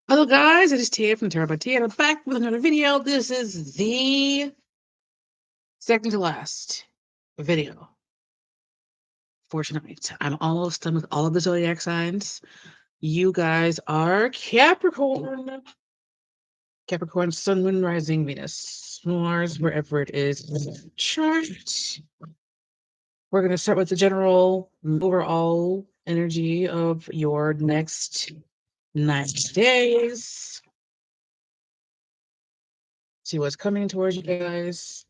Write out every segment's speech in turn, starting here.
Hello guys, it is Tieya from Tarot by Tieya, and I'm back with another video. This is the second to last video for tonight. I'm almost done with all of the zodiac signs. You guys are Capricorn. Capricorn, Sun, Moon, Rising, Venus, Mars, wherever it is in the chart. We're going to start with the general overall energy of your next 90 days. See what's coming towards you guys.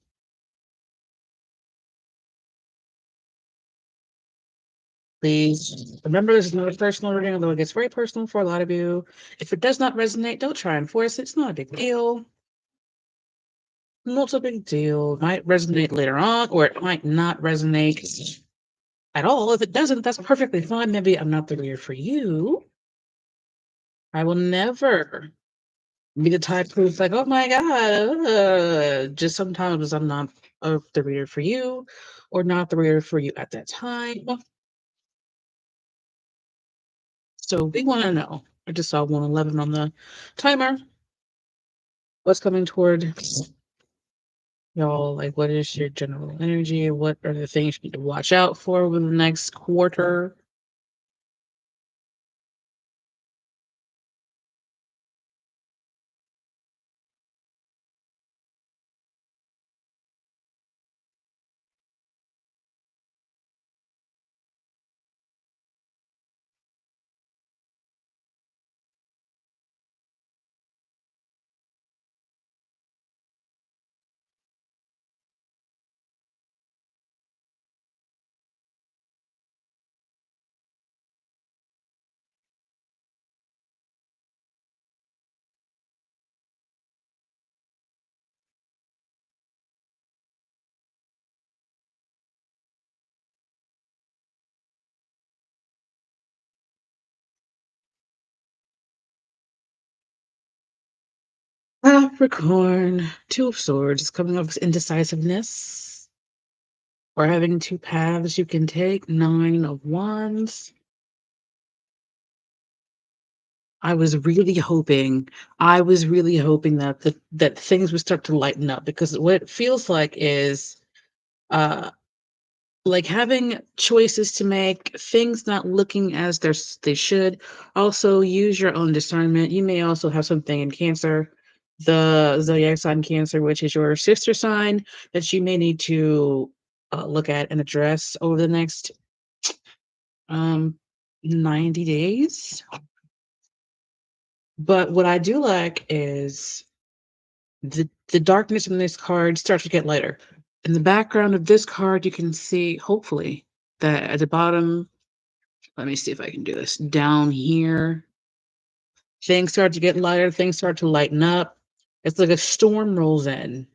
Please remember, this is not a personal reading, although it gets very personal for a lot of you. If it does not resonate, don't try and force it. It's not a big deal. Not a big deal. It might resonate later on, or it might not resonate at all. If it doesn't, that's perfectly fine. Maybe I'm not the reader for you. I will never be the type who's like, oh my God. Just sometimes I'm not the reader for you, or not the reader for you at that time. So we want to know. I just saw 111 on the timer. What's coming toward y'all? Like, what is your general energy? What are the things you need to watch out for over the next quarter? Capricorn, Two of Swords, coming up with indecisiveness. Or having two paths you can take. Nine of Wands. I was really hoping that that things would start to lighten up, because what it feels like is like having choices to make, things not looking as they should. Also, use your own discernment. You may also have something in Cancer, the zodiac sign Cancer, which is your sister sign, that you may need to look at and address over the next 90 days. But what I do like is the darkness in this card starts to get lighter. In the background of this card, you can see, hopefully, that at the bottom, let me see if I can do this, down here, things start to get lighter, things start to lighten up. It's like a storm rolls in.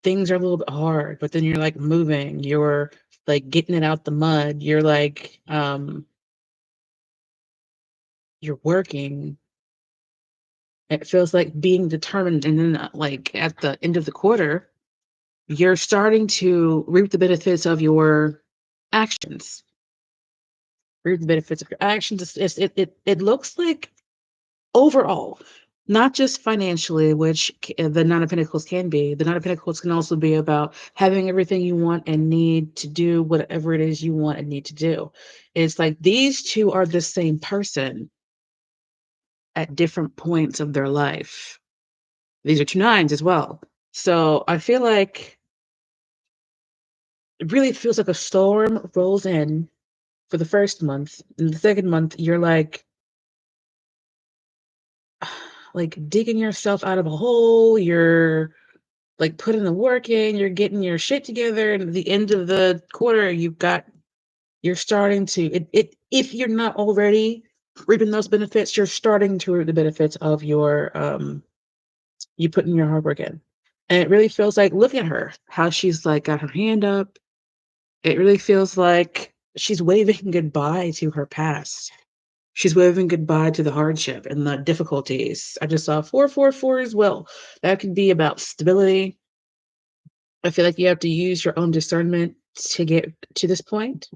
Things are a little bit hard, but then you're like moving, you're like getting it out the mud, you're like, you're working. It feels like being determined, and then like at the end of the quarter, you're starting to reap the benefits of your actions. Reap the benefits of your actions. It looks like overall, not just financially, which the Nine of Pentacles can be. The Nine of Pentacles can also be about having everything you want and need to do whatever it is you want and need to do. It's like these two are the same person at different points of their life. These are two nines as well. So I feel like it really feels like a storm rolls in for the first month. In the second month, you're like digging yourself out of a hole. You're like putting the work in, you're getting your shit together, and at the end of the quarter, you're starting to if you're not already reaping those benefits, you're starting to reap the benefits of your you putting your hard work in. And it really feels like, look at her, how she's like got her hand up. It really feels like she's waving goodbye to her past. She's waving goodbye to the hardship and the difficulties. I just saw 444 as well. That could be about stability. I feel like you have to use your own discernment to get to this point.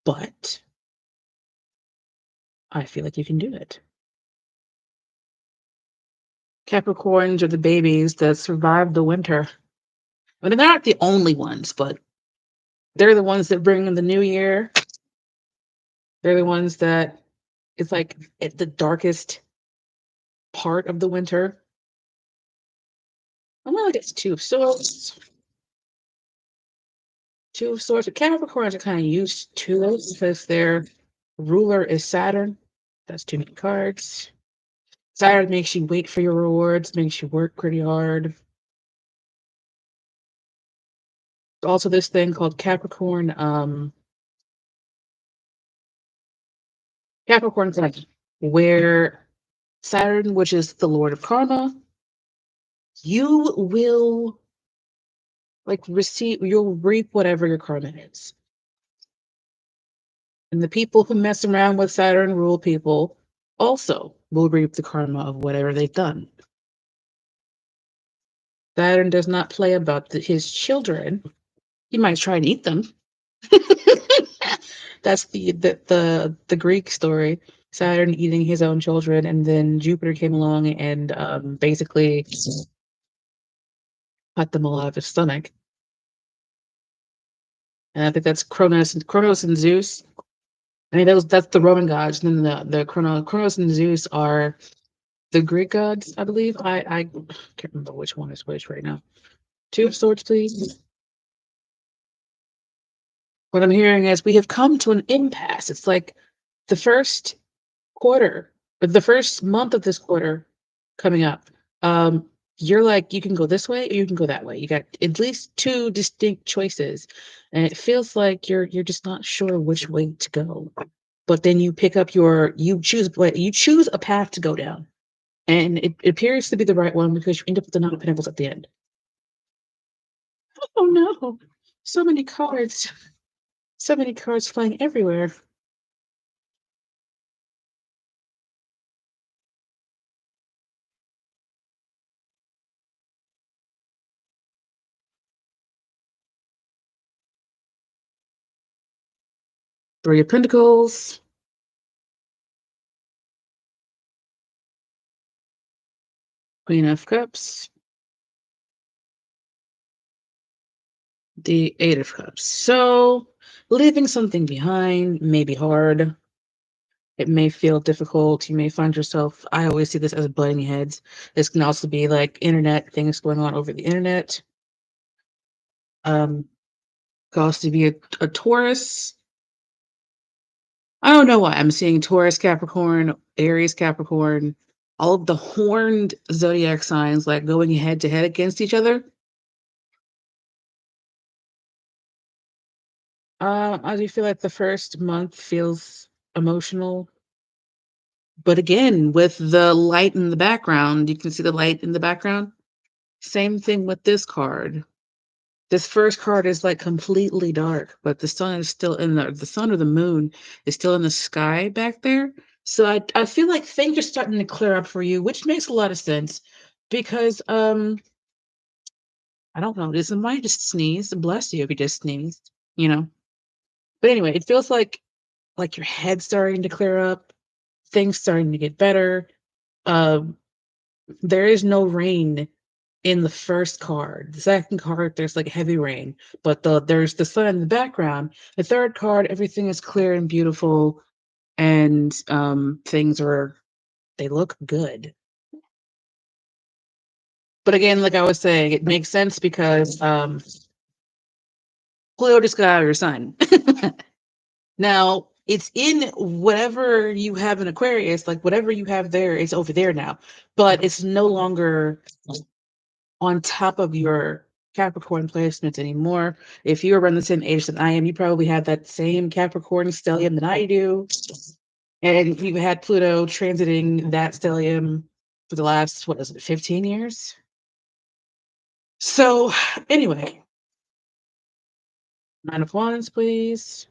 but I feel like you can do it. Capricorns are the babies that survived the winter. I mean, they're not the only ones, but they're the ones that bring in the new year. They're the ones that it's like at the darkest part of the winter. I'm gonna get Two of Swords. Two of Swords. The Capricorns are kind of used to it because their ruler is Saturn. That's too many cards. Saturn makes you wait for your rewards, makes you work pretty hard. Also, this thing called Capricorn. Capricorn's like where Saturn, which is the Lord of Karma, you will you'll reap whatever your karma is. And the people who mess around with Saturn rule people also will reap the karma of whatever they've done. Saturn does not play about his children. He might try and eat them. That's the Greek story. Saturn eating his own children, and then Jupiter came along and basically cut them all out of his stomach. And I think that's Kronos and Zeus. I mean, that's the Roman gods, and then the Kronos and Zeus are the Greek gods, I believe. I can't remember which one is which right now. Two of Swords, please. What I'm hearing is we have come to an impasse. It's like the first quarter, but the first month of this quarter coming up. Um, you're like, you can go this way or you can go that way. You got at least two distinct choices. And it feels like you're just not sure which way to go. But then you pick up you choose a path to go down. And it appears to be the right one because you end up with the Nine of Pentacles at the end. Oh no. So many cards. So many cards flying everywhere. Three of Pentacles. Queen of Cups. The Eight of Cups. So leaving something behind may be hard. It may feel difficult. You may find yourself, I always see this as butting heads. This can also be like internet things going on over the internet. Could also be a Taurus. I don't know why I'm seeing Taurus, Capricorn, Aries, Capricorn, all of the horned zodiac signs like going head to head against each other. I do feel like the first month feels emotional. But again, with the light in the background, you can see the light in the background. Same thing with this card. This first card is like completely dark, but the sun is still in the sun or the moon is still in the sky back there. So I feel like things are starting to clear up for you, which makes a lot of sense because I don't know, this might just sneeze. Bless you if you just sneezed, you know. But anyway, it feels like your head's starting to clear up, things starting to get better. Um, there is no rain in the first card. The second card, there's like heavy rain, but there's the sun in the background. The third card, everything is clear and beautiful, and they look good. But again, like I was saying, it makes sense because Cleo just got out of your sun. Now it's in whatever you have in Aquarius, like whatever you have there is over there now, but it's no longer on top of your Capricorn placements anymore. If you are around the same age that I am, you probably have that same Capricorn stellium that I do. And you've had Pluto transiting that stellium for the last, what is it, 15 years? So, anyway, Nine of Wands, please.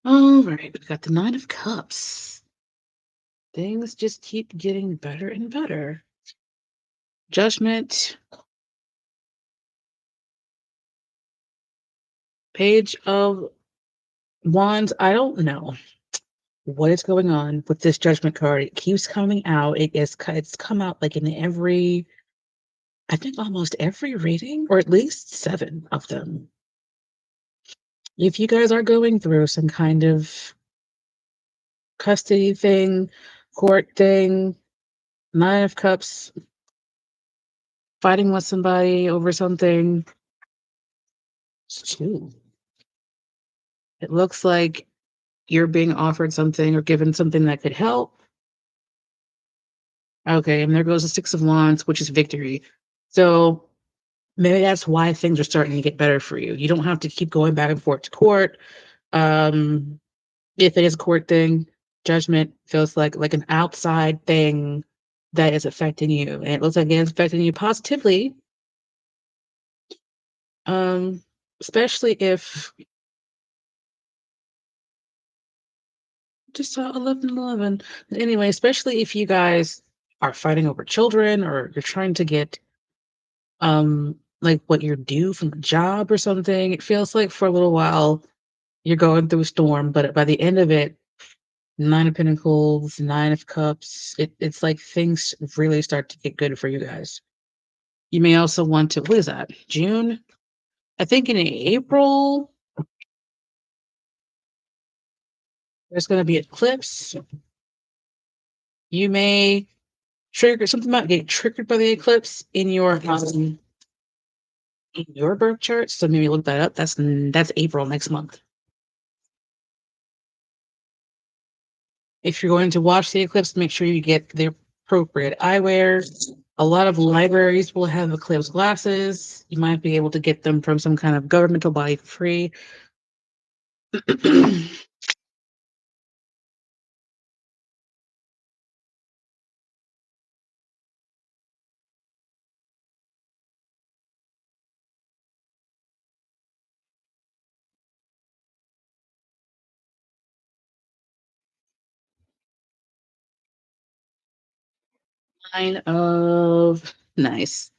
All right, we got the Nine of Cups. Things just keep getting better and better. Judgment. Page of Wands. I don't know what is going on with this Judgment card. It keeps coming out. It's come out like in every, I think almost every reading, or at least 7 of them. If you guys are going through some kind of custody thing, court thing, Nine of Cups, fighting with somebody over something, it's 2. It looks like you're being offered something or given something that could help. Okay, and there goes the Six of Wands, which is victory. So maybe that's why things are starting to get better for you. You don't have to keep going back and forth to court. Um, if it is a court thing, judgment feels like an outside thing that is affecting you, and it looks like it's affecting you positively. Especially if just saw 11. Anyway, especially if you guys are fighting over children or you're trying to get like what you're due from a job or something. It feels like for a little while you're going through a storm, but by the end of it, Nine of Pentacles, Nine of Cups, it's like things really start to get good for you guys. You may also want to, what is that? June? I think in April, there's going to be eclipse. You may trigger something might get triggered by the eclipse in your birth chart. So maybe look that up. That's April next month. If you're going to watch the eclipse, make sure you get the appropriate eyewear. A lot of libraries will have eclipse glasses. You might be able to get them from some kind of governmental body for free. Nice.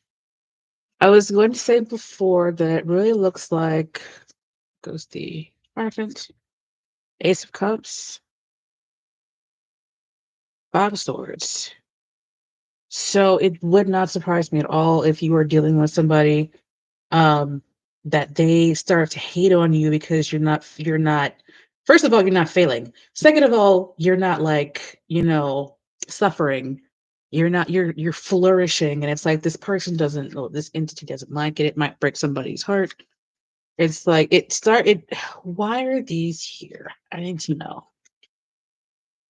I was going to say before that it really looks like goes the Hierophant, Ace of Cups, Five of Swords. So it would not surprise me at all if you were dealing with somebody um that they start to hate on you because you're not first of all, you're not failing. Second of all, you're not like, suffering. You're flourishing, and it's like this person doesn't know, this entity doesn't like it. It might break somebody's heart. It's like it started. Why are these here? I need to know.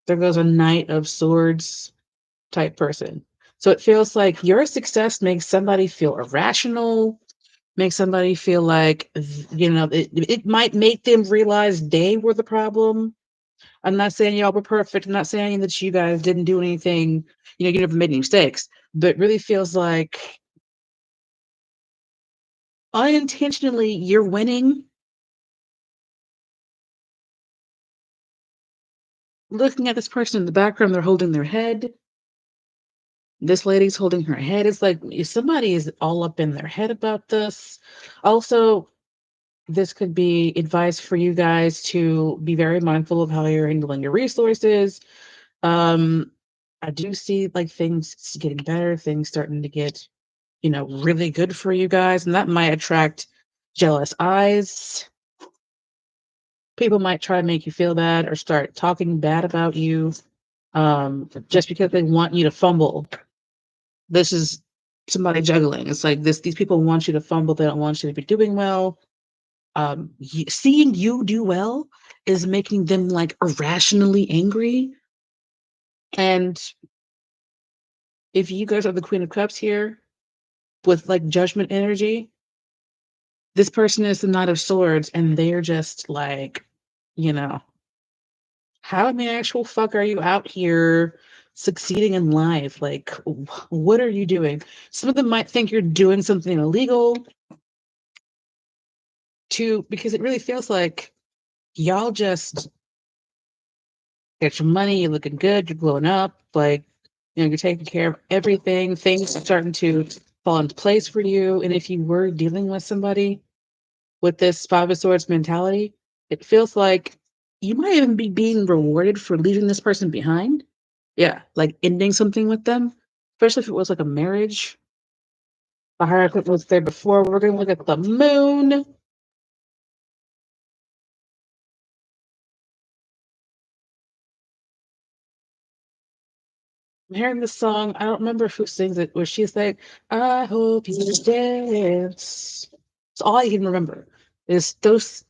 There goes a Knight of Swords type person. So it feels like your success makes somebody feel irrational, makes somebody feel like, it might make them realize they were the problem. I'm not saying y'all were perfect. I'm not saying that you guys didn't do anything, you never made any mistakes, but it really feels like unintentionally you're winning. Looking at this person in the background, they're holding their head. This lady's holding her head. It's like if somebody is all up in their head about this. Also, this could be advice for you guys to be very mindful of how you're handling your resources. I do see like things getting better, things starting to get, really good for you guys, and that might attract jealous eyes. People might try to make you feel bad or start talking bad about you, just because they want you to fumble. This is somebody juggling. It's like this, these people want you to fumble, they don't want you to be doing well. Seeing you do well is making them like irrationally angry. And if you guys are the Queen of Cups here with like judgment energy, this person is the Knight of Swords, and they're just like, you know, how in the actual fuck are you out here succeeding in life? Like, what are you doing? Some of them might think you're doing something illegal, because it really feels like y'all just Get your money, you're looking good, you're blowing up, like, you're taking care of everything. Things are starting to fall into place for you. And if you were dealing with somebody with this Five of Swords mentality, it feels like you might even be being rewarded for leaving this person behind. Yeah, like ending something with them, especially if it was like a marriage. The hierophant was there before. We're going to look at the moon. I'm hearing this song. I don't remember who sings it, where she's like, I hope you dance. It's all I can remember is those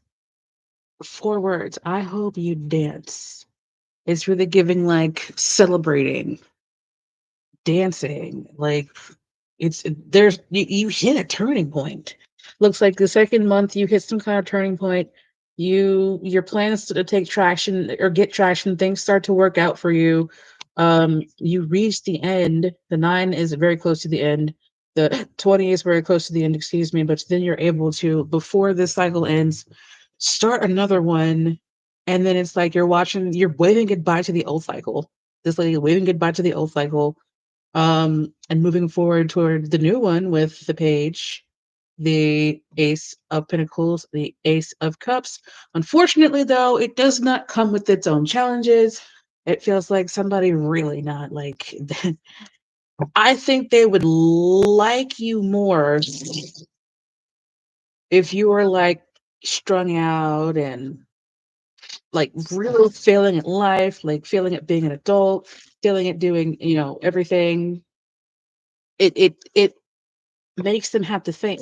four words. I hope you dance. It's really giving like celebrating, dancing. Like there's you hit a turning point. Looks like the second month you hit some kind of turning point. Your plans to take traction or get traction, things start to work out for you. You reach the end. The 9 is very close to the end. The 20 is very close to the end, excuse me, but then you're able to, before this cycle ends, start another one. And then it's like you're waving goodbye to the old cycle. This lady waving goodbye to the old cycle, and moving forward toward the new one with the page, the Ace of Pentacles, the Ace of Cups. Unfortunately, though, it does not come with its own challenges. It feels like somebody really not like. I think they would like you more if you were like strung out and like really failing at life, like failing at being an adult, failing at doing, everything. It makes them have to think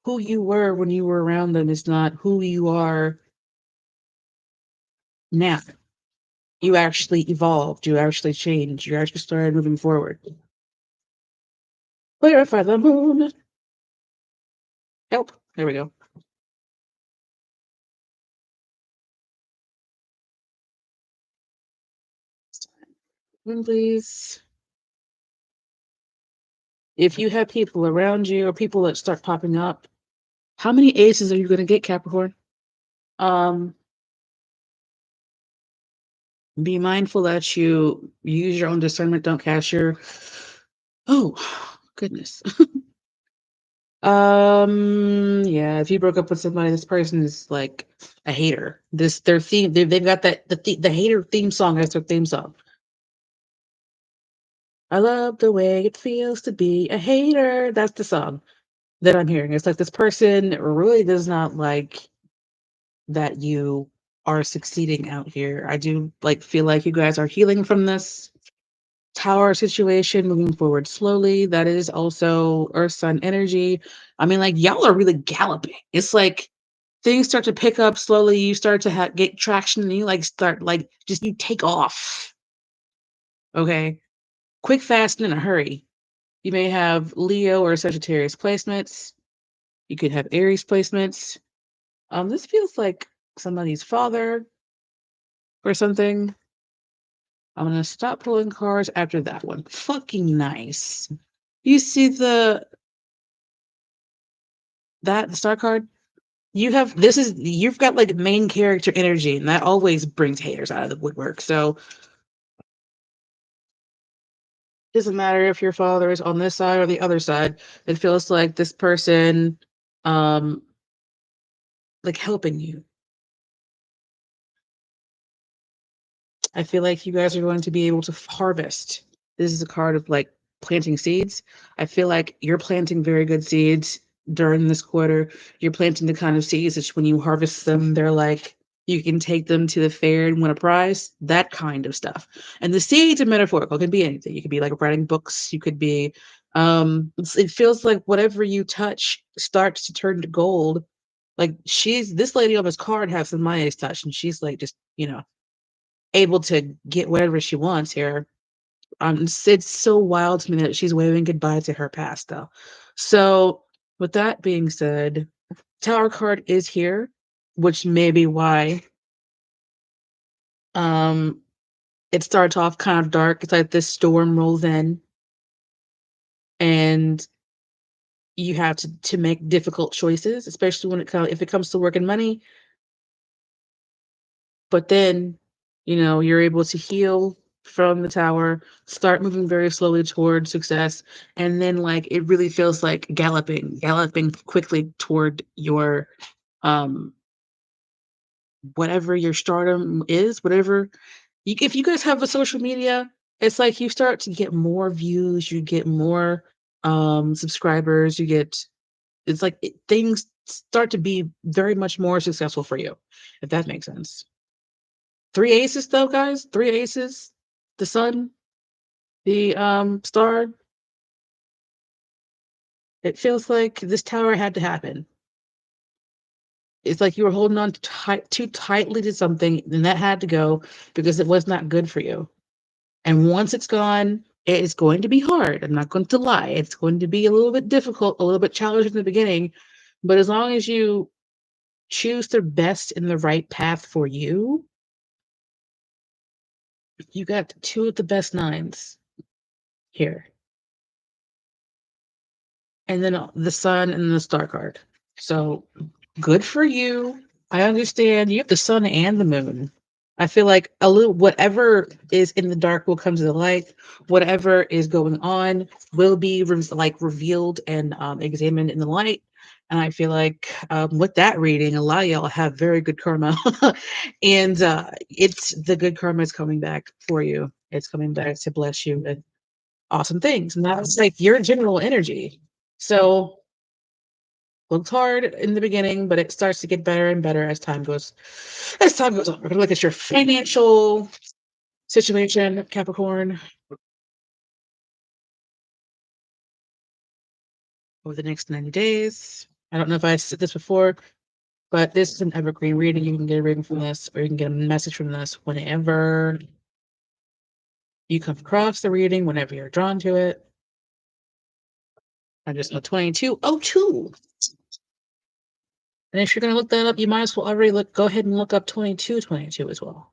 who you were when you were around them is not who you are now. You actually evolved, you actually changed, you actually started moving forward. Clarify the moon. Help. There we go. Moon, please. If you have people around you or people that start popping up, how many aces are you going to get, Capricorn? Um, be mindful that you use your own discernment. Don't cast your. Oh, goodness. Yeah, if you broke up with somebody, this person is like a hater. Their theme, they've got the hater theme song as their theme song. I love the way it feels to be a hater. That's the song that I'm hearing. It's like this person really does not like that you are succeeding out here. I do like feel like you guys are healing from this Tower situation, moving forward slowly. That is also Earth Sun energy. I mean, like, y'all are really galloping. It's like things start to pick up slowly. You start to get traction, and you like start like just you take off. Okay, quick, fast, and in a hurry. You may have Leo or Sagittarius placements. You could have Aries placements. This feels like somebody's father or something. I'm gonna stop pulling cards after that one. Fucking nice. You see the star card? You've got like main character energy, and that always brings haters out of the woodwork. So it doesn't matter if your father is on this side or the other side. It feels like this person um like helping you. I feel like you guys are going to be able to harvest. This is a card of like planting seeds. I feel like you're planting very good seeds during this quarter. You're planting the kind of seeds that when you harvest them, they're like you can take them to the fair and win a prize, that kind of stuff. And the seeds are metaphorical. It could be anything. You could be like writing books. You could be, it feels like whatever you touch starts to turn to gold. Like this lady on this card has some Maya's touch, and she's like just, able to get whatever she wants here. It's so wild to me that she's waving goodbye to her past, though. So, with that being said, Tower card is here, which may be why um it starts off kind of dark. It's like this storm rolls in, and you have to make difficult choices, especially when if it comes to work and money. but then, you're able to heal from the tower, start moving very slowly toward success, and then like it really feels like galloping quickly toward your um whatever your stardom is, whatever if you guys have a social media, it's like you start to get more views, you get more subscribers, it's like things start to be very much more successful for you, if that makes sense. Three aces though, guys. Three aces. The sun, the star. It feels like this tower had to happen. It's like you were holding on too tightly to something, and that had to go because it was not good for you. And once it's gone, it is going to be hard. I'm not going to lie. It's going to be a little bit difficult, a little bit challenging in the beginning. But as long as you choose the best and the right path for you, you got two of the best nines here. And then the sun and the star card. So good for you. I understand you have the sun and the moon. I feel like a little whatever is in the dark will come to the light. Whatever is going on will be revealed and examined in the light. And I feel like with that reading, a lot of y'all have very good karma, and it's the good karma is coming back for you. It's coming back to bless you with awesome things, and that's like your general energy. So looked hard in the beginning, but it starts to get better and better as time goes on. We're gonna look at your financial situation, Capricorn, over the next 90 days. I don't know if I said this before, but this is an evergreen reading. You can get a reading from this, or you can get a message from this whenever you come across the reading, whenever you're drawn to it. I just know 2202. And if you're going to look that up, you might as well go ahead and look up 2222 as well.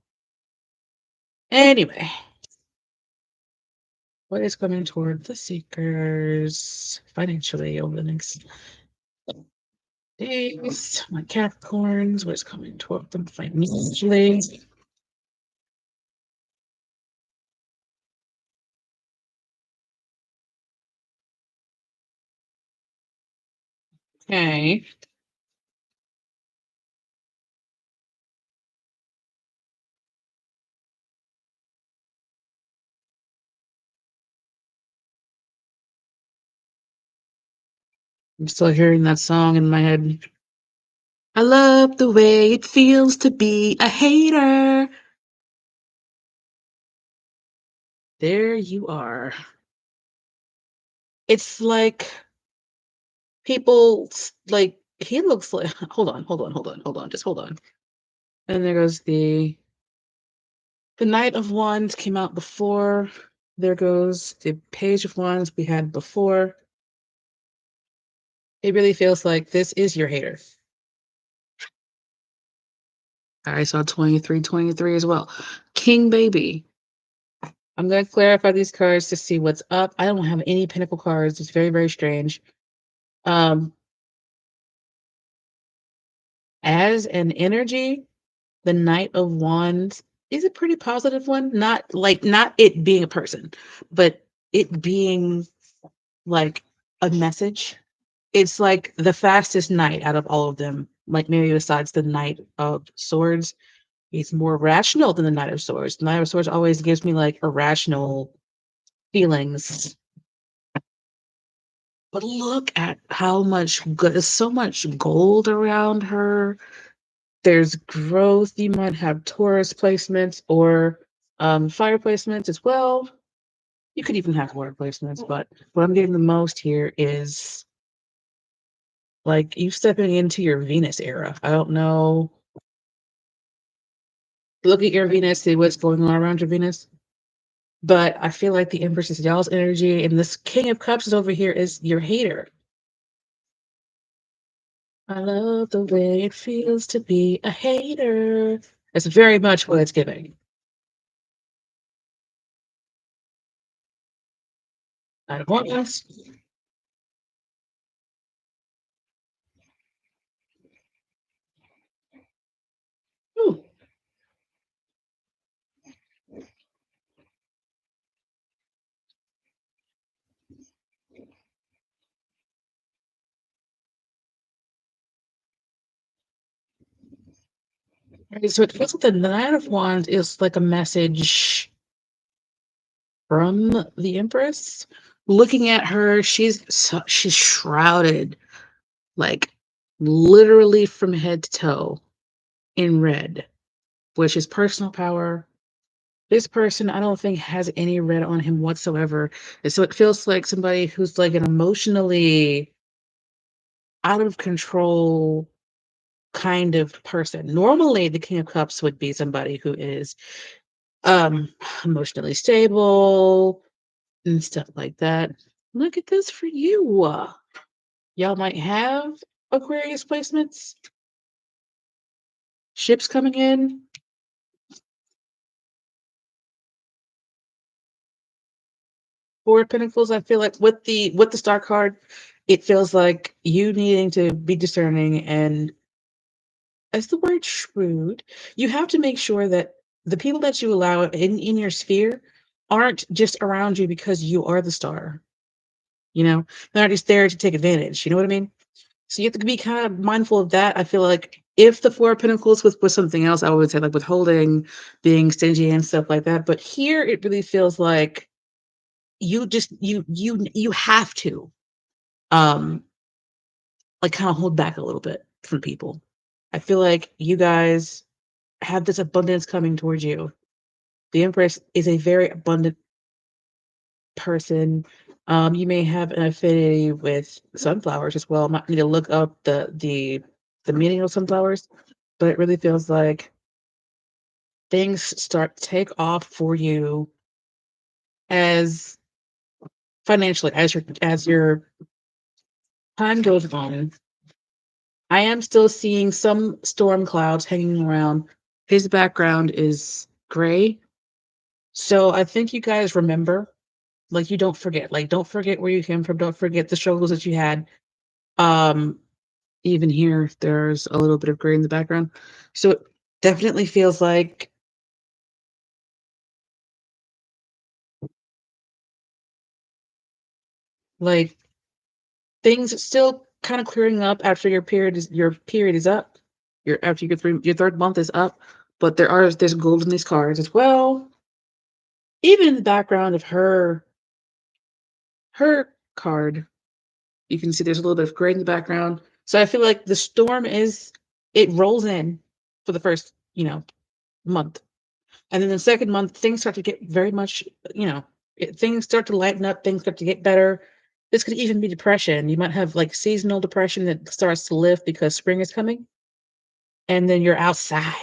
Anyway, what is coming toward the seekers financially over the next days? My Capricorns, what is coming toward them financially? Okay. I'm still hearing that song in my head. I love the way it feels to be a hater. There you are. It's like people like he looks like hold on, just hold on. And there goes the Knight of Wands came out before. There goes the Page of Wands we had before. It really feels like this is your hater. I saw 2323 as well. King Baby. I'm going to clarify these cards to see what's up. I don't have any Pentacle cards. It's very, very strange. Um, as an energy, the Knight of Wands is a pretty positive one. Not it being a person, but it being like a message. It's like the fastest knight out of all of them. Like maybe besides the Knight of Swords, he's more rational than the Knight of Swords. The Knight of Swords always gives me like irrational feelings. But look at how much good, so much gold around her. There's growth. You might have Taurus placements or fire placements as well. You could even have water placements, but what I'm getting the most here is like you stepping into your Venus era. I don't know. Look at your Venus, see what's going on around your Venus. But I feel like the Empress is y'all's energy, and this King of Cups is over here is your hater. I love the way it feels to be a hater. That's very much what it's giving. I don't want this. Ooh, Right, so it feels like the Nine of Wands is like a message from the Empress. Looking at her, she's shrouded, like literally from head to toe in red, which is personal power. This person, I don't think has any red on him whatsoever. And so it feels like somebody who's like an emotionally out of control kind of person. Normally, the King of Cups would be somebody who is um emotionally stable and stuff like that. Look at this for you. Y'all might have Aquarius placements, ships coming in. Four of Pentacles, I feel like with the Star card, it feels like you needing to be discerning and, as the word shrewd, you have to make sure that the people that you allow in your sphere aren't just around you because you are the star. You know, they're not just there to take advantage. You know what I mean? So you have to be kind of mindful of that. I feel like if the Four of Pentacles was something else, I would say like withholding, being stingy and stuff like that. But here it really feels like you have to um like kind of hold back a little bit from people. I feel like you guys have this abundance coming towards you. The Empress is a very abundant person. You may have an affinity with sunflowers as well. Might need to look up the meaning of sunflowers, but it really feels like things start to take off for you as financially as your time goes on. I am still seeing some storm clouds hanging around. His background is gray. So I think you guys remember, like you don't forget. Like don't forget where you came from. Don't forget the struggles that you had. Um, Even here, there's a little bit of gray in the background. So it definitely feels like things still kind of clearing up after your period is up. After your third month is up, but there's gold in these cards as well. Even in the background of her card, you can see there's a little bit of gray in the background. So I feel like the storm it rolls in for the first, month. And then the second month, things start to get very much, things start to lighten up, things start to get better. This could even be depression. You might have like seasonal depression that starts to lift because spring is coming, and then you're outside.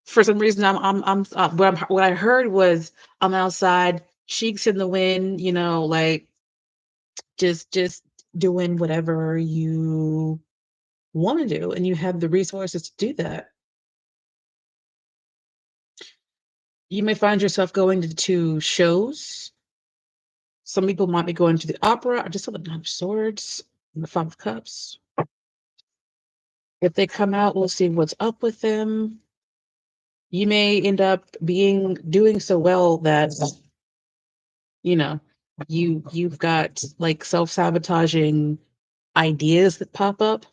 For some reason, what I heard was I'm outside, cheeks in the wind, like just doing whatever you want to do, and you have the resources to do that. You may find yourself going to shows. Some people might be going to the opera. I just saw the Nine of Swords and the Five of Cups. If they come out, we'll see what's up with them. You may end up doing so well that you know you've got like self-sabotaging ideas that pop up,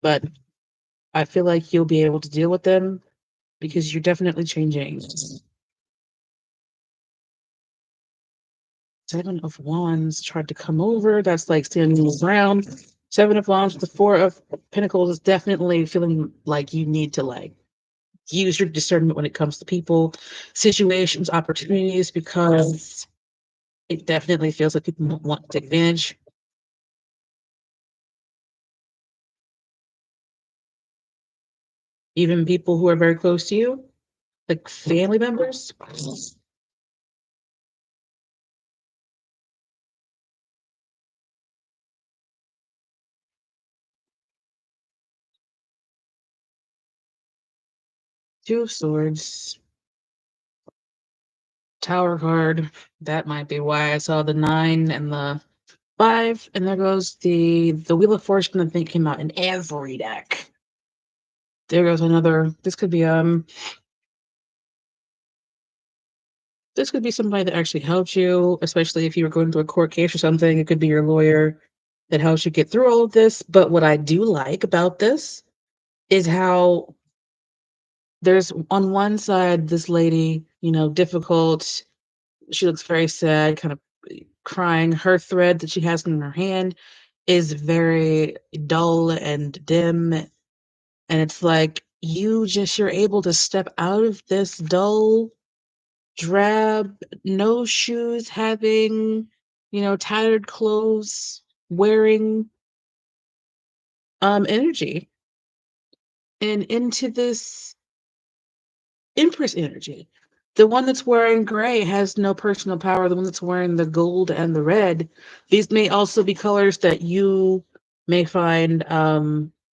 but I feel like you'll be able to deal with them because you're definitely changing. Seven of Wands tried to come over. That's like standing the ground. Seven of Wands, the Four of Pentacles is definitely feeling like you need to like use your discernment when it comes to people, situations, opportunities, because it definitely feels like people want to take advantage. Even people who are very close to you, like family members. Two of Swords, Tower card. That might be why I saw the 9 and the 5, and there goes the Wheel of Fortune. I think came out in every deck. There goes another. This could be somebody that actually helped you, especially if you were going through a court case or something. It could be your lawyer that helps you get through all of this. But what I do like about this is how there's on one side this lady, difficult. She looks very sad, kind of crying. Her thread that she has in her hand is very dull and dim. And it's like you're able to step out of this dull, drab, no shoes, having, tattered clothes, wearing energy, and into this Empress energy. The one that's wearing gray has no personal power. The one that's wearing the gold and the red, these may also be colors that you may find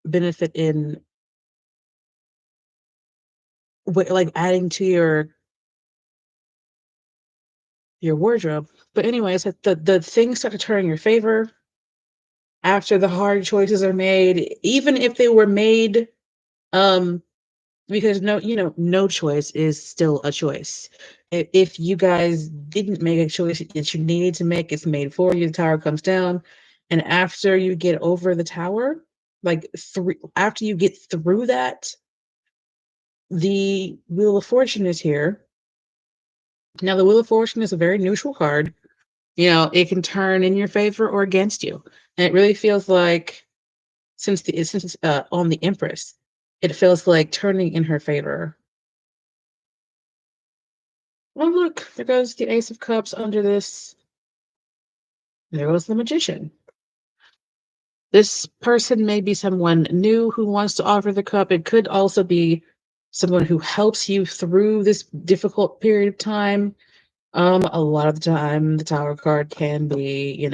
benefit in, like adding to your wardrobe. But anyways, the things start to turn in your favor after the hard choices are made, even if they were made um because no choice is still a choice. If you guys didn't make a choice that you needed to make, it's made for you. The tower comes down, and after you get over the tower, after you get through that, the Wheel of Fortune is here. Now, the Wheel of Fortune is a very neutral card. It can turn in your favor or against you, and it really feels like since it's on the Empress, it feels like turning in her favor. Oh, look, there goes the Ace of Cups under this. There goes the Magician. This person may be someone new who wants to offer the cup. It could also be someone who helps you through this difficult period of time. A lot of the time, the Tower card can be,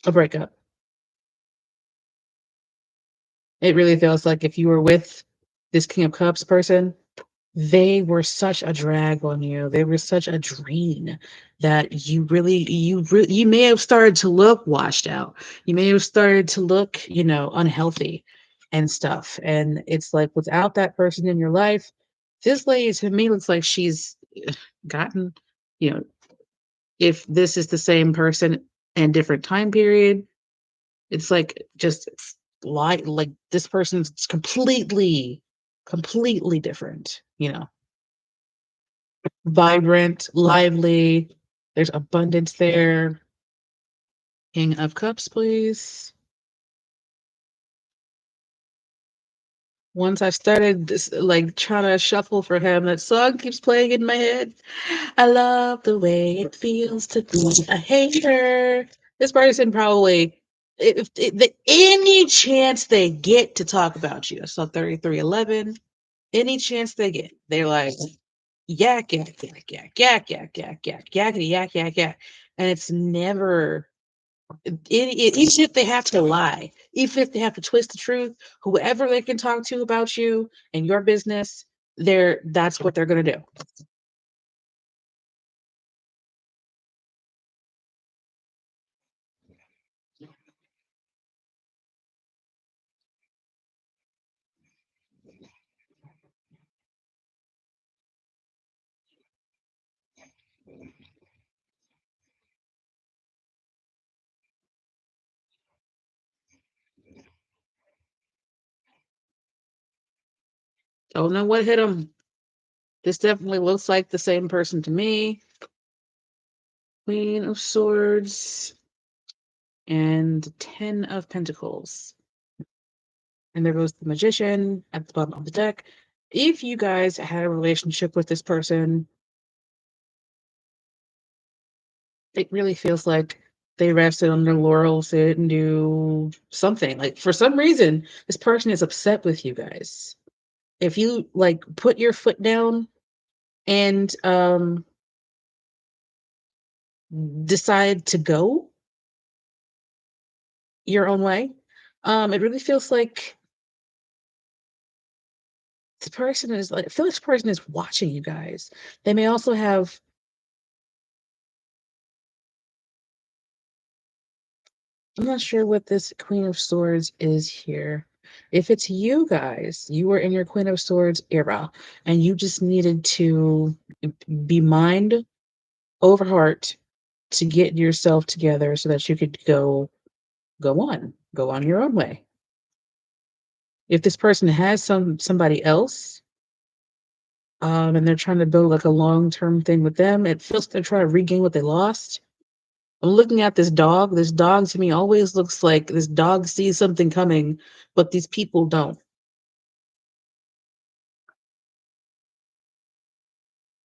a breakup. It really feels like if you were with this King of Cups person, they were such a drag on you. They were such a drain that you may have started to look washed out. You may have started to look, unhealthy and stuff. And it's like without that person in your life, this lady to me looks like she's gotten, you know, if this is the same person and different time period, it's like just like this person's completely different, vibrant, lively. There's abundance there. King of Cups, please. Once I started this, like trying to shuffle for him, that song keeps playing in my head. I love the way it feels to be a hater. This person probably, if any chance they get to talk about you, so 3311, any chance they get, they're like, yak, yak, yak, yak, yak, yak, yak, yak, yakety, yak, yak, yak. And it's never, even if they have to lie, even if they have to twist the truth, whoever they can talk to about you and your business, that's what they're going to do. Don't know what hit them. This definitely looks like the same person to me. Queen of Swords and 10 of Pentacles. And there goes the Magician at the bottom of the deck. If you guys had a relationship with this person, it really feels like they rested on their laurels and do something. Like for some reason, this person is upset with you guys. If you like put your foot down and decide to go your own way, it really feels like the person is like I feel like this person is watching you guys. They may also have I'm not sure what this Queen of Swords is here. If it's you guys, you were in your Queen of Swords era and you just needed to be mind over heart to get yourself together so that you could go on your own way. If this person has somebody else, and they're trying to build like a long-term thing with them, it feels like they're trying to regain what they lost. I'm looking at this dog. This dog to me always looks like this dog sees something coming, but these people don't.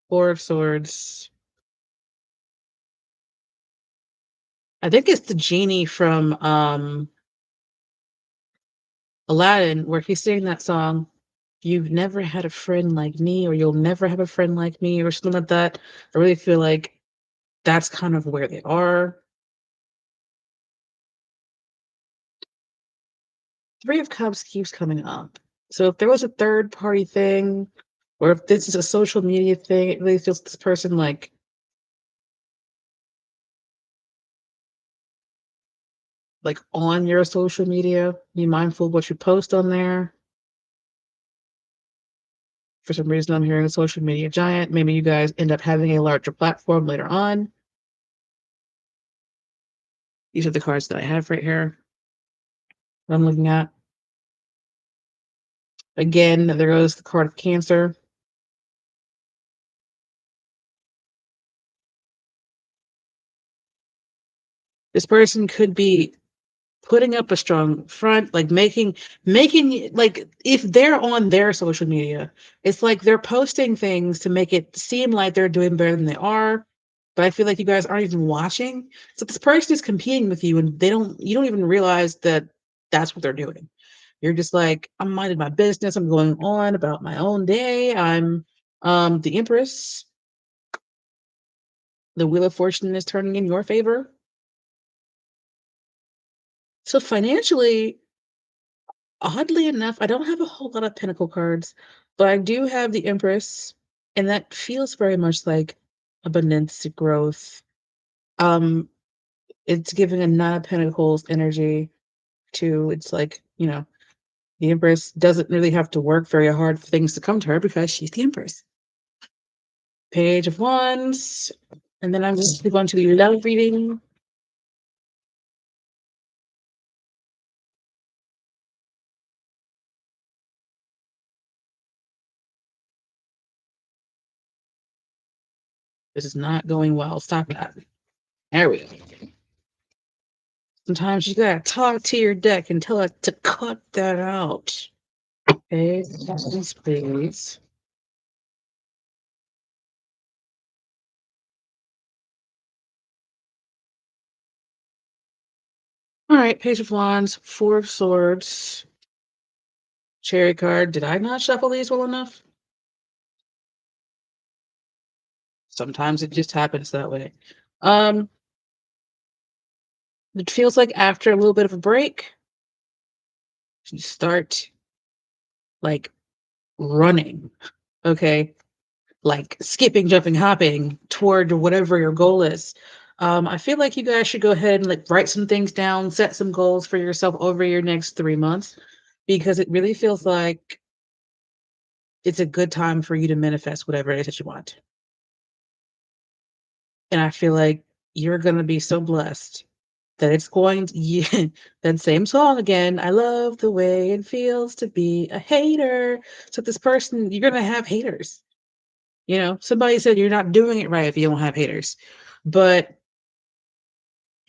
Four of Swords. I think it's the genie from Aladdin, where he's singing that song, "You've never had a friend like me," or "You'll never have a friend like me," or something like that. I really feel like that's kind of where they are. Three of Cups keeps coming up. So if there was a third party thing, or if this is a social media thing, it really feels this person like on your social media. Be mindful of what you post on there. For some reason, I'm hearing a social media giant. Maybe you guys end up having a larger platform later on. These are the cards that I have right here that I'm looking at. Again, there goes the card of Cancer. This person could be putting up a strong front, like making like if they're on their social media, it's like they're posting things to make it seem like they're doing better than they are. But I feel like you guys aren't even watching. So this person is competing with you and you don't even realize that that's what they're doing. You're just like, I'm minding my business, I'm going on about my own day. I'm the Empress. The Wheel of Fortune is turning in your favor. So financially, oddly enough, I don't have a whole lot of Pentacle cards, but I do have the Empress, and that feels very much like abundance, growth. Um, it's giving a Nine of Pentacles energy to it's like, the Empress doesn't really have to work very hard for things to come to her because she's the Empress. Page of Wands, and then I'm just going to the love reading. This is not going well. Stop that. There we go. Sometimes you gotta talk to your deck and tell it to cut that out. Okay, please. All right, Page of Wands, Four of Swords, Cherry card. Did I not shuffle these well enough? Sometimes it just happens that way. Um, it feels like after a little bit of a break, you start like running. Okay, like skipping, jumping, hopping toward whatever your goal is. I feel like you guys should go ahead and like write some things down, set some goals for yourself over your next 3 months, because it really feels like it's a good time for you to manifest whatever it is that you want. And I feel like you're gonna be so blessed that it's going to yeah, that same song again. I love the way it feels to be a hater. So this person, you're gonna have haters. Somebody said you're not doing it right if you don't have haters. But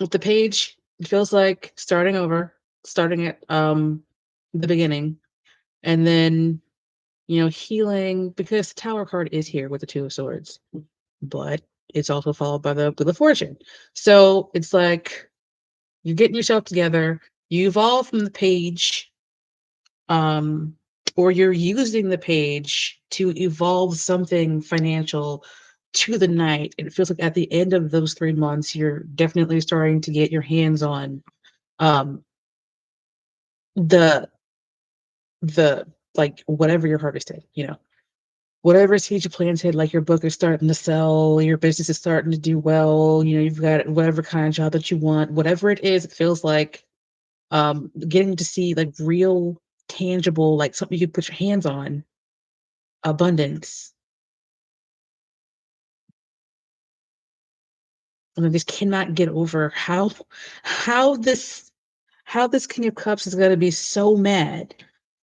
with the page, it feels like starting over, starting at the beginning, and then healing because the Tower card is here with the Two of Swords, but it's also followed by the Wheel of Fortune. So it's like you're getting yourself together, you evolve from the page, um, or you're using the page to evolve something financial to the Knight. And it feels like at the end of those 3 months, you're definitely starting to get your hands on um the the like whatever you're harvesting, whatever seeds you planted, like your book is starting to sell, your business is starting to do well, you've got whatever kind of job that you want, whatever it is, it feels like getting to see like real tangible, like something you could put your hands on, abundance. And I just cannot get over how this King of Cups is gonna be so mad.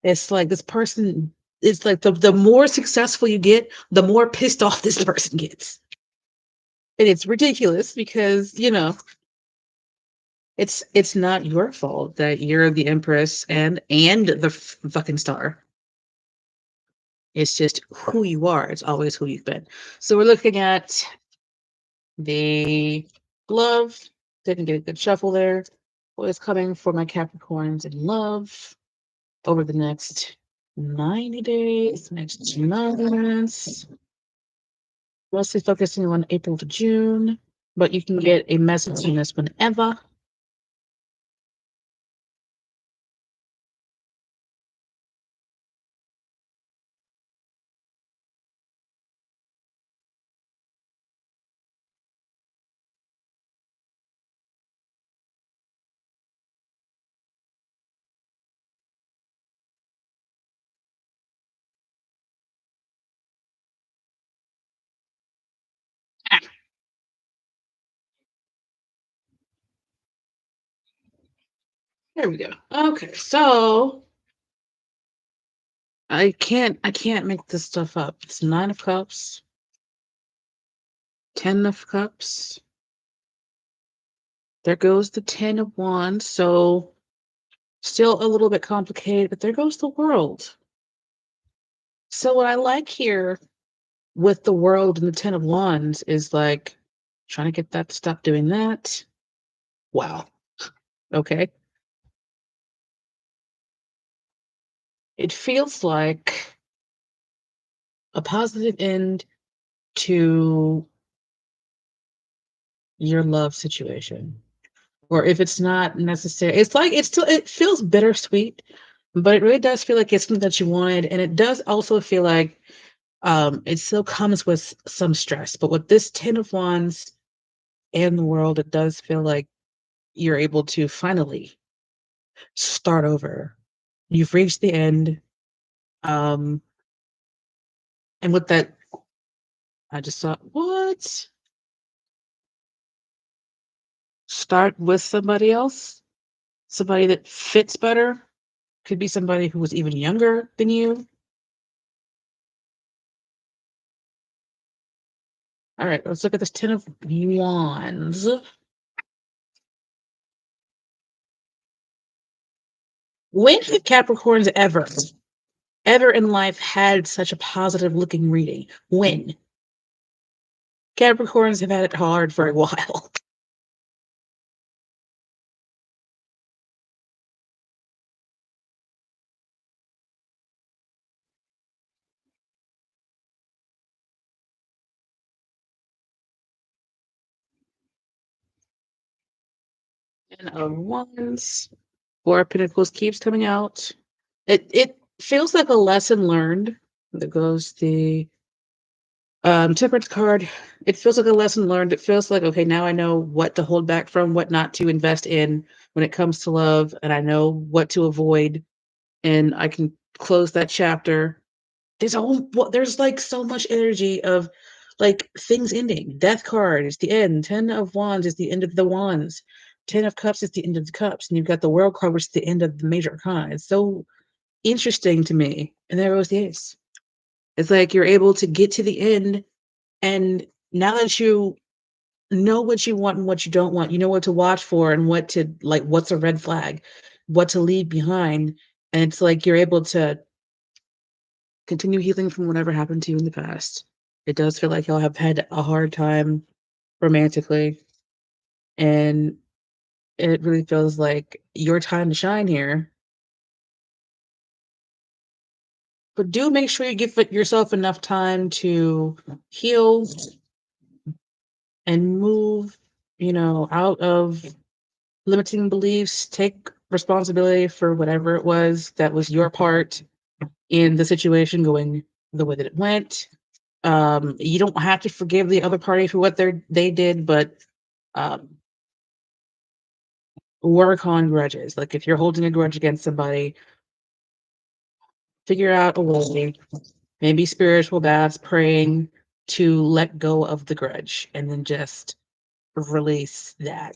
It's like this person, it's like the more successful you get, the more pissed off this person gets. And it's ridiculous because, it's not your fault that you're the Empress and the fucking star. It's just who you are. It's always who you've been. So we're looking at the love. Didn't get a good shuffle there. What is coming for my Capricorns in love over the next 90 days, next 2 months? Mostly focusing on April to June, but you can get a message in this whenever. There we go. Okay, so I can't make this stuff up. It's 9 of Cups, 10 of Cups. There goes the 10 of Wands. So still a little bit complicated, but there goes the World. So what I like here with the World and the 10 of Wands is like trying to get that to stop doing that. Wow. Okay. It feels like a positive end to your love situation. Or if it's not necessary, it's like it feels bittersweet, but it really does feel like it's something that you wanted. And it does also feel like it still comes with some stress. But with this 10 of Wands and the World, it does feel like you're able to finally start over. You've reached the end. Um, and with that, I just thought, what? Start with somebody else, somebody that fits better. Could be somebody who was even younger than you. All right, let's look at this 10 of Wands. When have Capricorns ever in life had such a positive looking reading? When? Capricorns have had it hard for a while. And of Wands, Four of Pentacles keeps coming out. It feels like a lesson learned. There goes the Temperance card. It feels like a lesson learned. It feels like, okay, now I know what to hold back from, what not to invest in when it comes to love, and I know what to avoid, and I can close that chapter. There's like so much energy of like things ending. Death card is the end. 10 of Wands is the end of the Wands. 10 of Cups is the end of the Cups, and you've got the World card, which is the end of the Major Arcana. It's so interesting to me. And there goes the Ace. It's like you're able to get to the end, and now that you know what you want and what you don't want, you know what to watch for and what to like, what's a red flag, what to leave behind. And it's like you're able to continue healing from whatever happened to you in the past. It does feel like y'all have had a hard time romantically, and it really feels like your time to shine here. But do make sure you give yourself enough time to heal and move, out of limiting beliefs. Take responsibility for whatever it was that was your part in the situation going the way that it went. You don't have to forgive the other party for what they did, but um, work on grudges. Like if you're holding a grudge against somebody, figure out a way, maybe spiritual baths, praying to let go of the grudge, and then just release that.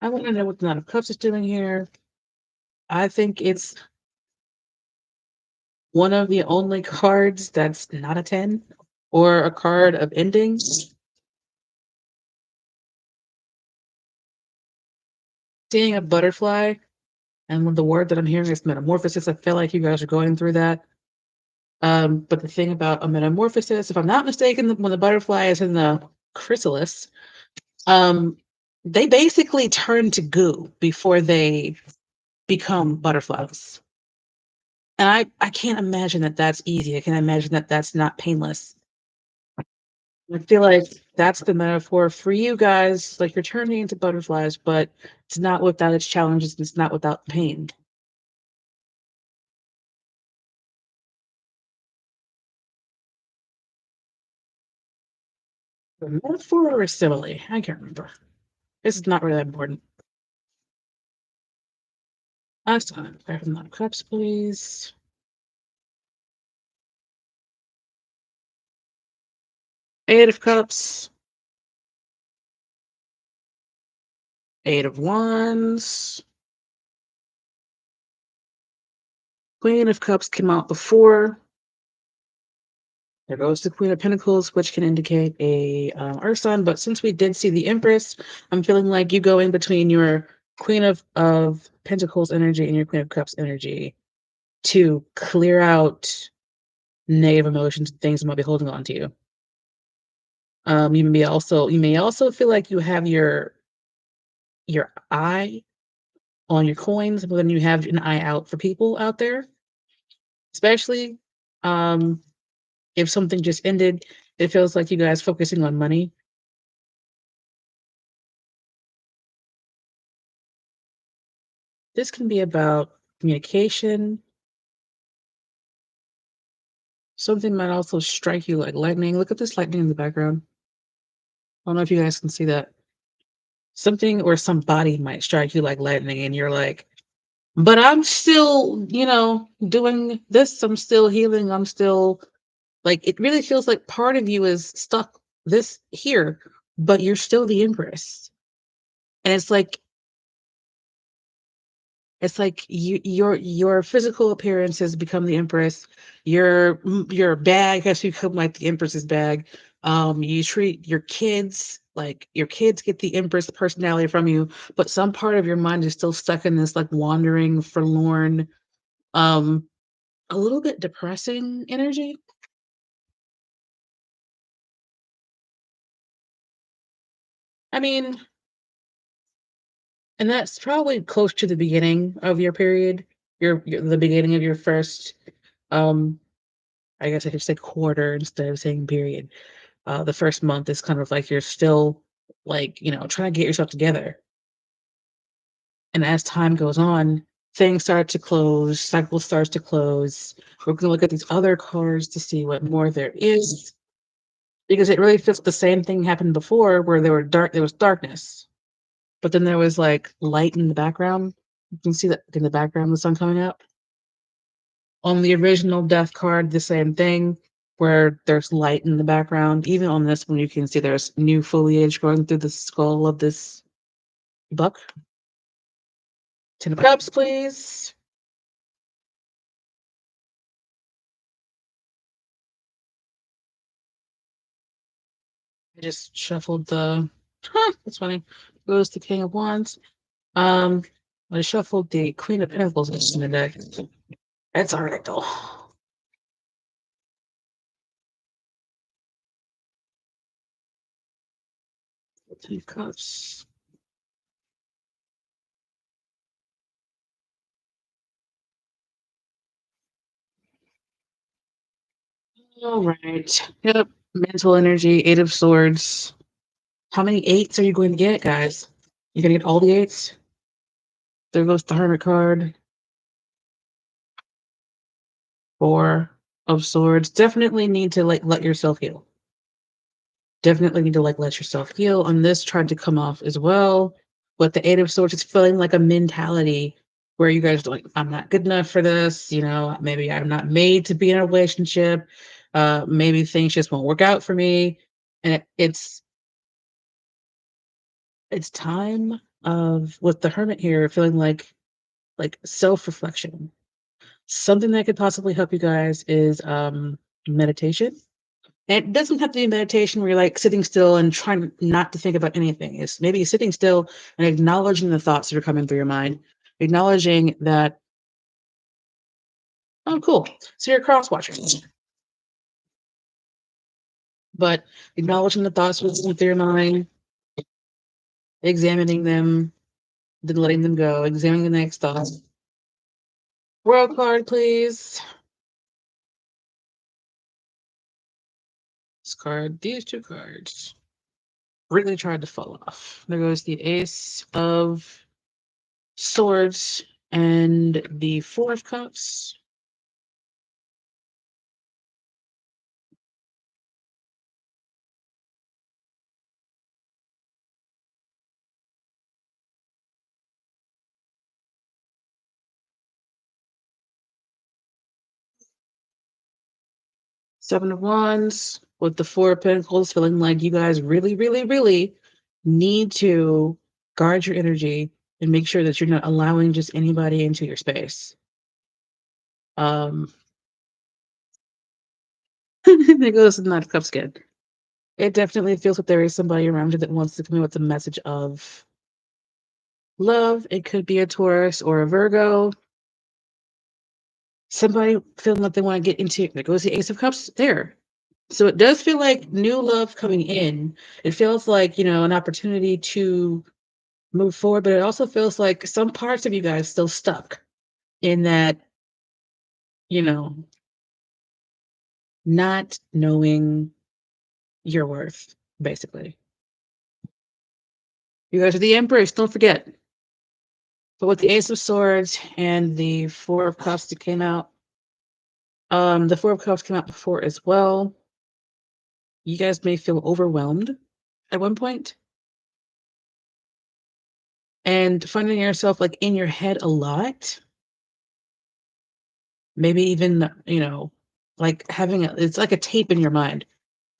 I want to know what the Nine of Cups is doing here. I think it's one of the only cards that's not a 10 or a card of endings. Seeing a butterfly, and the word that I'm hearing is metamorphosis. I feel like you guys are going through that. But the thing about a metamorphosis, if I'm not mistaken, when the butterfly is in the chrysalis, um, they basically turn to goo before they become butterflies. And I can't imagine that that's easy. I can't imagine that that's not painless. I feel like that's the metaphor for you guys. Like you're turning into butterflies, but it's not without its challenges. It's not without pain. A metaphor or a simile? I can't remember. This is not really important. Last time, grab a lot of cups, please. Eight of cups. Eight of wands. Queen of cups came out before. There goes the Queen of Pentacles, which can indicate a Earth sign. But since we did see the Empress, I'm feeling like you go in between your Queen of Pentacles energy and your Queen of Cups energy to clear out negative emotions and things that might be holding on to you. You may also feel like you have your eye on your coins, but then you have an eye out for people out there, especially um, if something just ended. It feels like you guys focusing on money. This can be about communication. Something might also strike you like lightning. Look at this lightning in the background. I don't know if you guys can see that. Something or somebody might strike you like lightning, and you're like, but I'm still, doing this. I'm still healing. I'm still like, it really feels like part of you is stuck this here, but you're still the Empress. And it's like your physical appearance has become the Empress. Your bag has become like the Empress's bag. You treat your kids like your kids get the Empress personality from you, but some part of your mind is still stuck in this like wandering, forlorn, um, a little bit depressing energy. I mean, and that's probably close to the beginning of your period, the beginning of your first, um, I guess I could say quarter instead of saying period. The first month is kind of like you're still like, trying to get yourself together. And as time goes on, things start to close, cycle starts to close. We're gonna look at these other cards to see what more there is. Because it really feels the same thing happened before where there was darkness. But then there was like light in the background. You can see that in the background, the sun coming up. On the original death card, the same thing, where there's light in the background. Even on this one, you can see there's new foliage going through the skull of this buck. Ten of Cups, please. I just shuffled the. That's funny. Goes the King of Wands. Um, I shuffled the Queen of Pentacles in the deck. That's alright though. Ten of Cups. All right. Yep. Mental energy, Eight of Swords. How many eights are you going to get, guys? You gonna get all the eights? There goes the Hermit card. Four of Swords. Definitely need to like let yourself heal. Definitely need to like let yourself heal. On this tried to come off as well. But the Eight of Swords is feeling like a mentality where you guys are like, I'm not good enough for this, maybe I'm not made to be in a relationship. Maybe things just won't work out for me. And it's time of with the hermit here feeling like self-reflection. Something that could possibly help you guys is meditation. And it doesn't have to be meditation where you're like sitting still and trying not to think about anything. It's maybe sitting still and acknowledging the thoughts that are coming through your mind, acknowledging that, oh, cool. So you're cross watching, but acknowledging the thoughts within through your mind, examining them, then letting them go, examining the next thought. World card, please. This card, these two cards really tried to fall off. There goes the Ace of Swords and the Four of Cups. Seven of Wands with the Four of Pentacles, feeling like you guys really, really, really need to guard your energy and make sure that you're not allowing just anybody into your space. There goes the Knight of Cups again. It definitely feels like there is somebody around you that wants to come in with a message of love. It could be a Taurus or a Virgo. Somebody feeling like they want to get into. There goes the Ace of Cups there. So it does feel like new love coming in. It feels like, an opportunity to move forward, but it also feels like some parts of you guys still stuck in that, you know, not knowing your worth, basically. You guys are the Empress, don't forget. But with the Ace of Swords and the Four of Cups that came out, the Four of Cups came out before as well. You guys may feel overwhelmed at one point and finding yourself like in your head a lot. Maybe even, like it's like a tape in your mind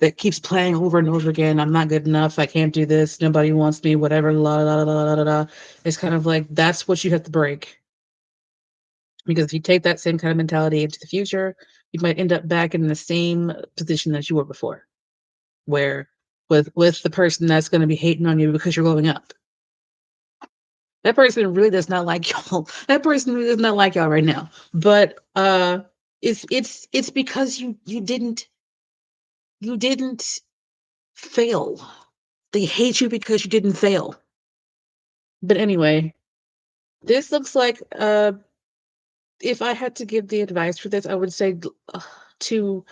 that keeps playing over and over again. I'm not good enough. I can't do this. Nobody wants me, whatever, la la la la la la. It's kind of like that's what you have to break. Because if you take that same kind of mentality into the future, you might end up back in the same position that you were before, where with the person that's going to be hating on you because you're glowing up. That person really does not like y'all. That person really does not like y'all right now. But it's because you didn't fail. They hate you because you didn't fail. But anyway, this looks like if I had to give the advice for this, I would say to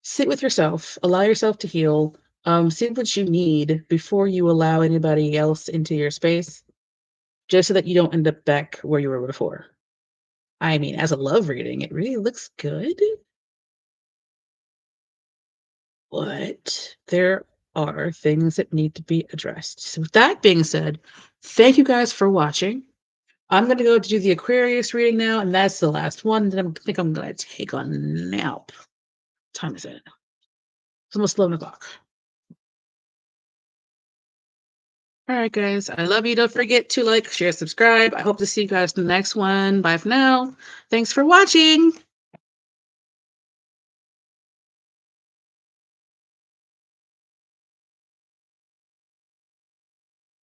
sit with yourself, allow yourself to heal, see what you need before you allow anybody else into your space, just so that you don't end up back where you were before. I mean, as a love reading, it really looks good, but there are things that need to be addressed. So with that being said, thank you guys for watching. I'm going to go to do the Aquarius reading now, and that's the last one. Then I think I'm going to take a nap. What time is it? It's almost 11 o'clock. All right, guys. I love you. Don't forget to like, share, subscribe. I hope to see you guys in the next one. Bye for now. Thanks for watching.